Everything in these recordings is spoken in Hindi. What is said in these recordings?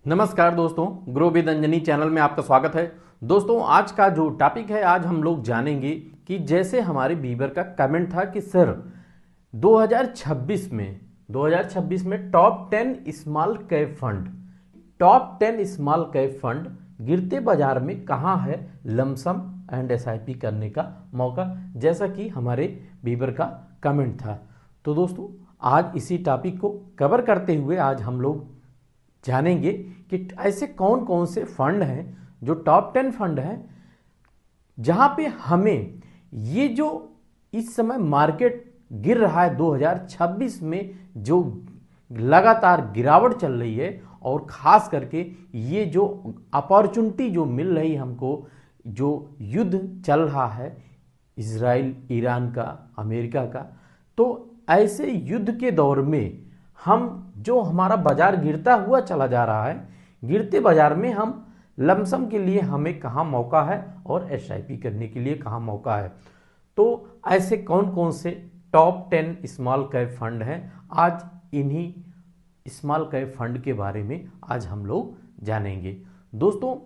नमस्कार दोस्तों, ग्रो विद अंजनी चैनल में आपका स्वागत है। दोस्तों, आज का जो टॉपिक है, आज हम लोग जानेंगे कि जैसे हमारे बीबर का कमेंट था कि सर 2026 में टॉप 10 स्मॉल कैप फंड, गिरते बाजार में कहाँ है लमसम एंड एसआईपी करने का मौका, जैसा कि हमारे बीबर का कमेंट था। तो दोस्तों, आज इसी टॉपिक को कवर करते हुए आज हम लोग जानेंगे कि ऐसे कौन कौन से फंड हैं जो टॉप 10 फंड हैं जहां पे हमें ये जो इस समय मार्केट गिर रहा है 2026 में जो लगातार गिरावट चल रही है, और ख़ास करके ये जो अपॉर्चुनिटी जो मिल रही हमको, जो युद्ध चल रहा है इजराइल ईरान का, अमेरिका का, तो ऐसे युद्ध के दौर में हम जो हमारा बाजार गिरता हुआ चला जा रहा है, गिरते बाजार में हम लमसम के लिए हमें कहाँ मौका है और एसआईपी करने के लिए कहाँ मौका है। तो ऐसे कौन कौन से टॉप 10 स्मॉल कैप फंड हैं, आज इन्हीं स्मॉल कैप फंड के बारे में आज हम लोग जानेंगे। दोस्तों,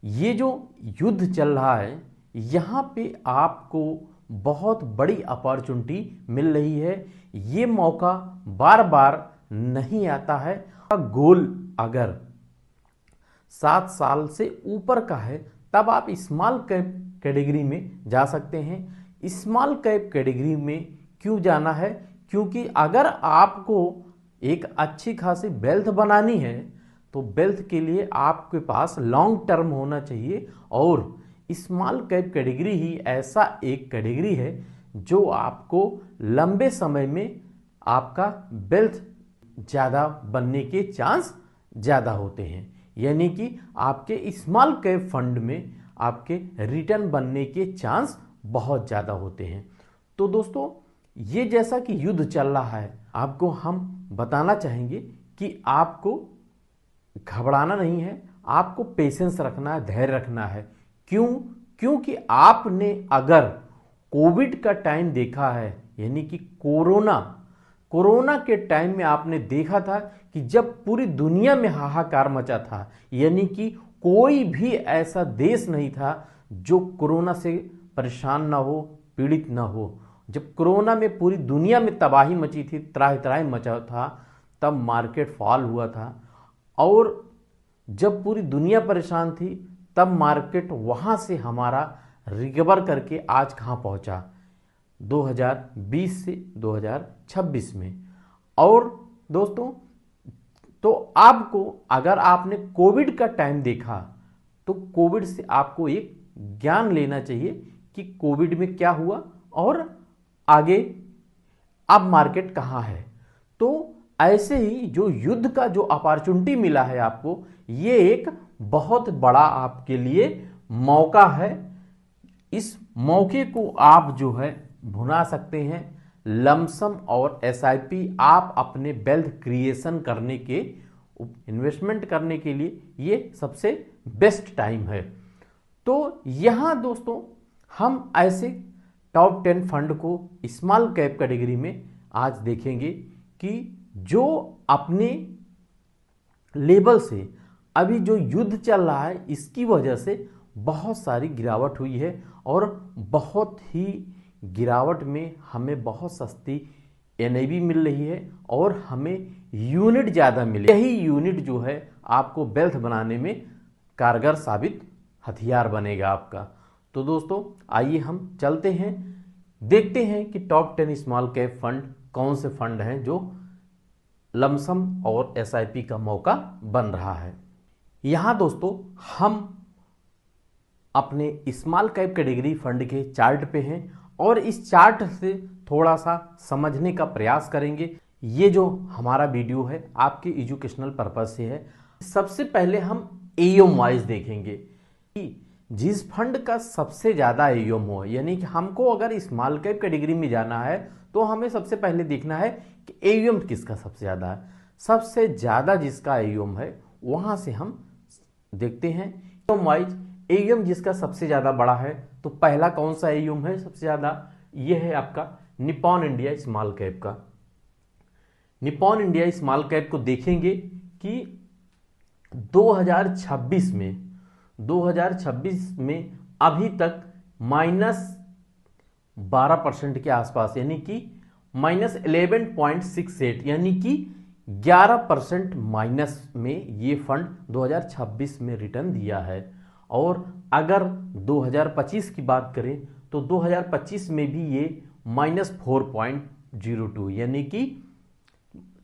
ये जो युद्ध चल रहा है, यहाँ पे आपको बहुत बड़ी अपॉर्चुनिटी मिल रही है। ये मौका बार बार नहीं आता है। गोल अगर 7 साल से ऊपर का है तब आप स्मॉल कैप कैटेगरी में जा सकते हैं। स्मॉल कैप कैटेगरी में क्यों जाना है? क्योंकि अगर आपको एक अच्छी खासी वेल्थ बनानी है तो वेल्थ के लिए आपके पास लॉन्ग टर्म होना चाहिए, और स्मॉल कैप कैटेगरी ही ऐसा एक कैटेगरी है जो आपको लंबे समय में आपका वेल्थ ज़्यादा बनने के चांस ज़्यादा होते हैं, यानी कि आपके स्मॉल कैप फंड में आपके रिटर्न बनने के चांस बहुत ज़्यादा होते हैं। तो दोस्तों, ये जैसा कि युद्ध चल रहा है, आपको हम बताना चाहेंगे कि आपको घबराना नहीं है, आपको पेशेंस रखना है, धैर्य रखना है। क्यों? क्योंकि आपने अगर कोविड का टाइम देखा है, यानी कि कोरोना के टाइम में आपने देखा था कि जब पूरी दुनिया में हाहाकार मचा था, यानी कि कोई भी ऐसा देश नहीं था जो कोरोना से परेशान ना हो, पीड़ित ना हो। जब कोरोना में पूरी दुनिया में तबाही मची थी, त्राहि त्राहि मचा था, तब मार्केट फॉल हुआ था। और जब पूरी दुनिया परेशान थी तब मार्केट वहाँ से हमारा रिकवर करके आज कहाँ पहुँचा, 2020 से 2026 में। और दोस्तों, तो आपको अगर आपने कोविड का टाइम देखा तो कोविड से आपको एक ज्ञान लेना चाहिए कि कोविड में क्या हुआ और आगे अब मार्केट कहाँ है। तो ऐसे ही जो युद्ध का जो अपॉर्चुनिटी मिला है आपको, ये एक बहुत बड़ा आपके लिए मौका है। इस मौके को आप जो है भुना सकते हैं। लमसम और एसआईपी आप अपने वेल्थ क्रिएशन करने के, इन्वेस्टमेंट करने के लिए ये सबसे बेस्ट टाइम है। तो यहाँ दोस्तों, हम ऐसे टॉप 10 फंड को स्मॉल कैप कैटेगरी में आज देखेंगे कि जो अपने लेवल से अभी जो युद्ध चल रहा है, इसकी वजह से बहुत सारी गिरावट हुई है, और बहुत ही गिरावट में हमें बहुत सस्ती एनएवी मिल रही है और हमें यूनिट ज़्यादा मिले। यही यूनिट जो है आपको वेल्थ बनाने में कारगर साबित हथियार बनेगा आपका। तो दोस्तों, आइए हम चलते हैं, देखते हैं कि टॉप 10 स्मॉल कैप फंड कौन से फंड हैं जो लमसम और एसआईपी का मौका बन रहा है। यहाँ दोस्तों, हम अपने स्मॉल कैप कैटेगरी फंड के चार्ट पे हैं और इस चार्ट से थोड़ा सा समझने का प्रयास करेंगे। ये जो हमारा वीडियो है आपके एजुकेशनल पर्पज से है। सबसे पहले हम एयूएम वाइज देखेंगे कि जिस फंड का सबसे ज़्यादा एयूएम हो, यानी कि हमको अगर स्मॉल कैप कैटेगरी में जाना है तो हमें सबसे पहले देखना है कि एयूएम किसका सबसे ज़्यादा है। सबसे ज़्यादा जिसका एयूएम है वहाँ से हम देखते हैं एयूएम वाइज। एयूएम जिसका सबसे ज़्यादा बड़ा है, तो पहला कौन सा एयूएम है सबसे ज़्यादा? ये है आपका निप्पॉन इंडिया स्मॉल कैप का। निप्पॉन इंडिया स्मॉल कैप को देखेंगे कि 2026 में अभी तक -12% के आसपास, यानी कि -11.68, यानी कि 11% माइनस में ये फंड 2026 में रिटर्न दिया है। और अगर 2025 की बात करें तो 2025 में भी ये -4.02, यानी कि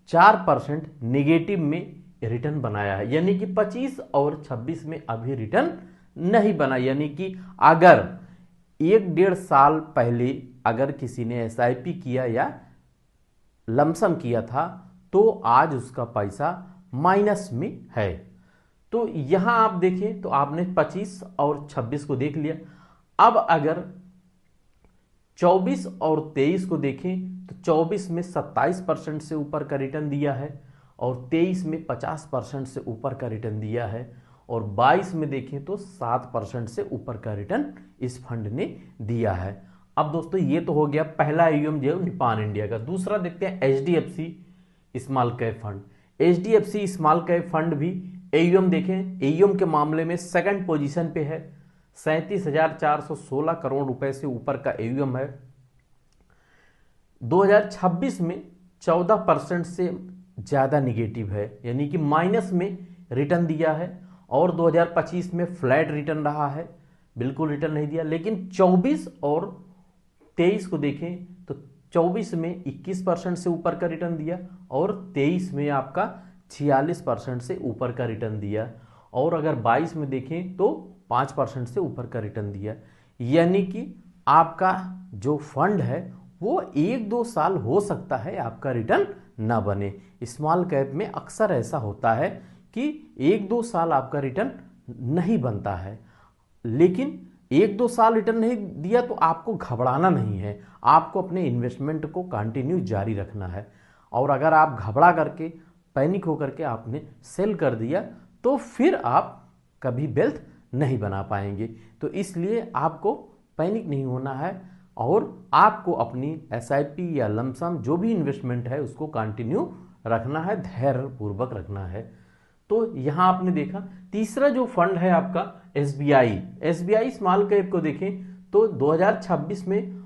4% नेगेटिव में रिटर्न बनाया है। यानी कि 25 और 26 में अभी रिटर्न नहीं बना। यानी कि अगर 1-1.5 साल पहले अगर किसी ने SIP किया या लमसम किया था तो आज उसका पैसा माइनस में है। तो यहां आप देखें तो आपने 25 और 26 को देख लिया। अब अगर 24 और 23 को देखें तो 24 में 27% से ऊपर का रिटर्न दिया है और 23 में 50% से ऊपर का रिटर्न दिया है और 22 में देखें तो 7% से ऊपर का रिटर्न इस फंड ने दिया है। अब दोस्तों ये तो हो गया पहला AUM जो निपान इंडिया का। दूसरा देखते हैं HDFC small cap fund. HDFC small cap fund भी AUM देखें, AUM के मामले में सेकंड पोजीशन पे है। 37,416 करोड़ रुपए से ऊपर का AUM है। 2026 में 14% से ज्यादा निगेटिव है, यानी कि माइनस में रिटर्न दिया है। और 2025 में फ्लैट रिटर्न रहा है, बिल्कुल रिटर्न नहीं दिया। लेकिन 24 और 23 को देखें तो 24 में 21% से ऊपर का रिटर्न दिया और 23 में आपका 46% से ऊपर का रिटर्न दिया। और अगर 22 में देखें तो 5% से ऊपर का रिटर्न दिया। यानी कि आपका जो फंड है वो 1-2 साल हो सकता है आपका रिटर्न ना बने। स्मॉल कैप में अक्सर ऐसा होता है कि 1-2 साल आपका रिटर्न नहीं बनता है। लेकिन 1-2 साल रिटर्न नहीं दिया तो आपको घबराना नहीं है, आपको अपने इन्वेस्टमेंट को कंटिन्यू जारी रखना है। और अगर आप घबरा करके पैनिक होकर के आपने सेल कर दिया तो फिर आप कभी वेल्थ नहीं बना पाएंगे। तो इसलिए आपको पैनिक नहीं होना है और आपको अपनी SIP या लमसम जो भी इन्वेस्टमेंट है उसको कंटिन्यू रखना है, धैर्य पूर्वक रखना है। तो यहां आपने देखा तीसरा जो फंड है आपका SBI स्मॉल कैप को देखें तो 2026 में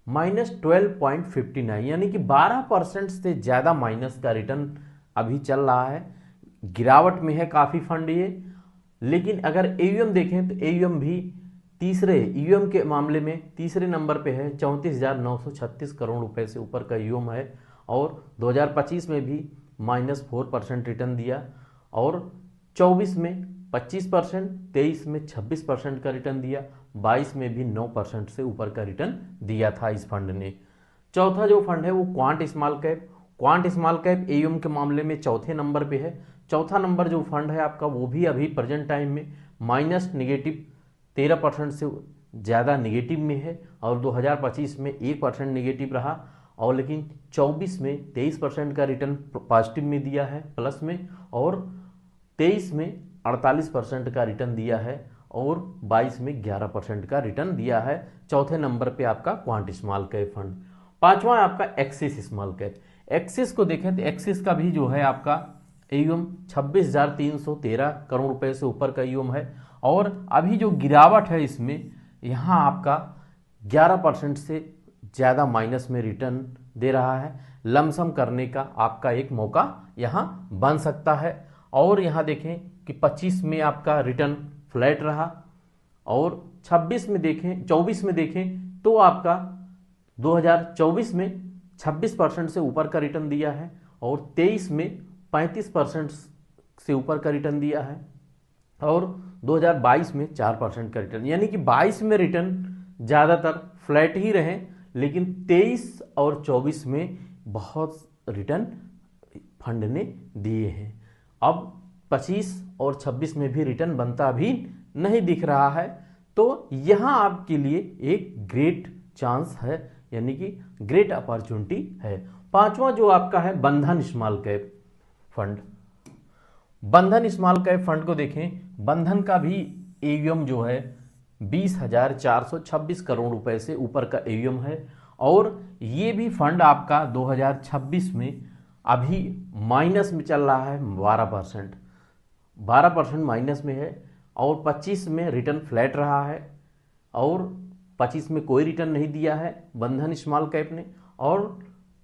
-12.59, यानी कि 12% से ज्यादा माइनस का रिटर्न अभी चल रहा है। गिरावट में है काफी फंड ये। लेकिन अगर AUM देखें तो AUM भी AUM के मामले में तीसरे नंबर पे है। 34,936 करोड़ रुपए से ऊपर का AUM है और 2025 में भी -4% रिटर्न दिया और 24 में 25%, 23 में 26% का रिटर्न दिया, 22 में भी 9% से ऊपर का रिटर्न दिया था इस फंड ने। चौथा जो फंड है वो क्वांट स्मॉल कैप AUM के मामले में चौथे नंबर पे है। चौथा नंबर जो फंड है आपका वो भी अभी प्रेजेंट टाइम में -13% से ज़्यादा निगेटिव में है और 2025 में 1% निगेटिव रहा। और लेकिन 24 में 23% का रिटर्न पॉजिटिव में दिया है, प्लस में। और 23 में 48% का रिटर्न दिया है और 22 में 11% का रिटर्न दिया है। चौथे नंबर पे आपका क्वांट स्मॉल कैप फंड। पांचवा है आपका एक्सिस स्मॉल कैप। एक्सिस को देखें तो एक्सिस का भी जो है आपका AUM 26,313 करोड़ रुपए से ऊपर का AUM है और अभी जो गिरावट है इसमें यहाँ आपका 11% से ज़्यादा माइनस में रिटर्न दे रहा है। लमसम करने का आपका एक मौका यहाँ बन सकता है। और यहाँ देखें कि 25 में आपका रिटर्न फ्लैट रहा और 24 में देखें तो आपका 2024 में 26% से ऊपर का रिटर्न दिया है और 23 में 35% से ऊपर का रिटर्न दिया है और 2022 में 4% का रिटर्न। यानी कि 22 में रिटर्न ज़्यादातर फ्लैट ही रहे, लेकिन 23 और 24 में बहुत रिटर्न फंड ने दिए हैं। अब 25 और 26 में भी रिटर्न बनता भी नहीं दिख रहा है। तो यहाँ आपके लिए एक ग्रेट चांस है, यानी कि ग्रेट अपॉर्चुनिटी है। पांचवा जो आपका है बंधन स्मॉल कैप फंड। बंधन स्मॉल कैप फंड को देखें, बंधन का भी AUM जो है 20,426 करोड़ रुपए से ऊपर का AUM है और ये भी फंड आपका 2026 में अभी माइनस में चल रहा है 12%। 12% माइनस में है और 25 में रिटर्न फ्लैट रहा है और 25 में कोई रिटर्न नहीं दिया है बंधन स्मॉल कैप ने और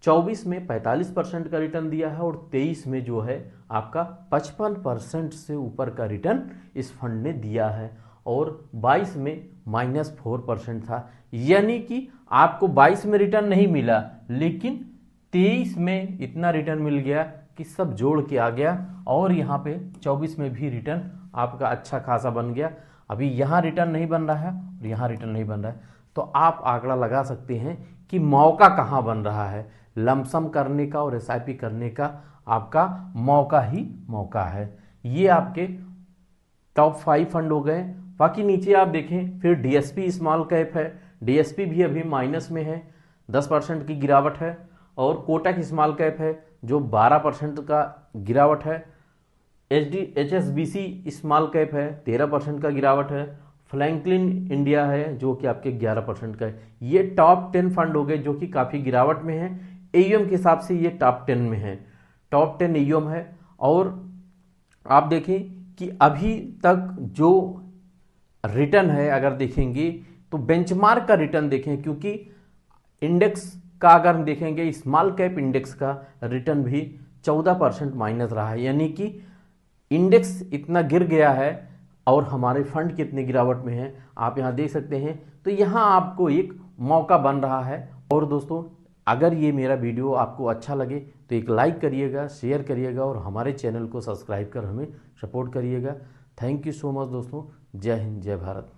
24 में 45% का रिटर्न दिया है और 23 में जो है आपका 55% से ऊपर का रिटर्न इस फंड ने दिया है और 22 में -4% था। यानी कि आपको 22 में रिटर्न नहीं मिला लेकिन 23 में इतना रिटर्न मिल गया कि सब जोड़ के आ गया और यहाँ पे 24 में भी रिटर्न आपका अच्छा खासा बन गया। अभी यहाँ रिटर्न नहीं बन रहा है और यहाँ रिटर्न नहीं बन रहा है, तो आप आंकड़ा लगा सकते हैं कि मौका कहाँ बन रहा है। लमसम करने का और एसआईपी करने का आपका मौका ही मौका है। ये आपके टॉप 5 फंड हो गए। बाकी नीचे आप देखें फिर डीएसपी स्मॉल कैप है, डीएसपी भी अभी माइनस में है, 10% की गिरावट है और कोटक स्मॉल कैप है जो 12% का गिरावट है, HSBC स्मॉल कैप है 13% का गिरावट है, फ्रैंकलिन इंडिया है जो कि आपके 11% का है। ये टॉप 10 फंड हो गए जो कि काफ़ी गिरावट में है। एयूएम के हिसाब से ये टॉप 10 में है, टॉप 10 एयूएम है। और आप देखें कि अभी तक जो रिटर्न है अगर देखेंगे तो बेंचमार्क का रिटर्न देखें, क्योंकि इंडेक्स का अगर हम देखेंगे स्मॉल कैप इंडेक्स का रिटर्न भी 14% माइनस रहा है। यानी कि इंडेक्स इतना गिर गया है और हमारे फंड कितने गिरावट में है आप यहाँ देख सकते हैं। तो यहाँ आपको एक मौका बन रहा है। और दोस्तों अगर ये मेरा वीडियो आपको अच्छा लगे तो एक लाइक करिएगा, शेयर करिएगा और हमारे चैनल को सब्सक्राइब कर हमें सपोर्ट करिएगा। थैंक यू सो मच दोस्तों। जय हिंद, जय भारत।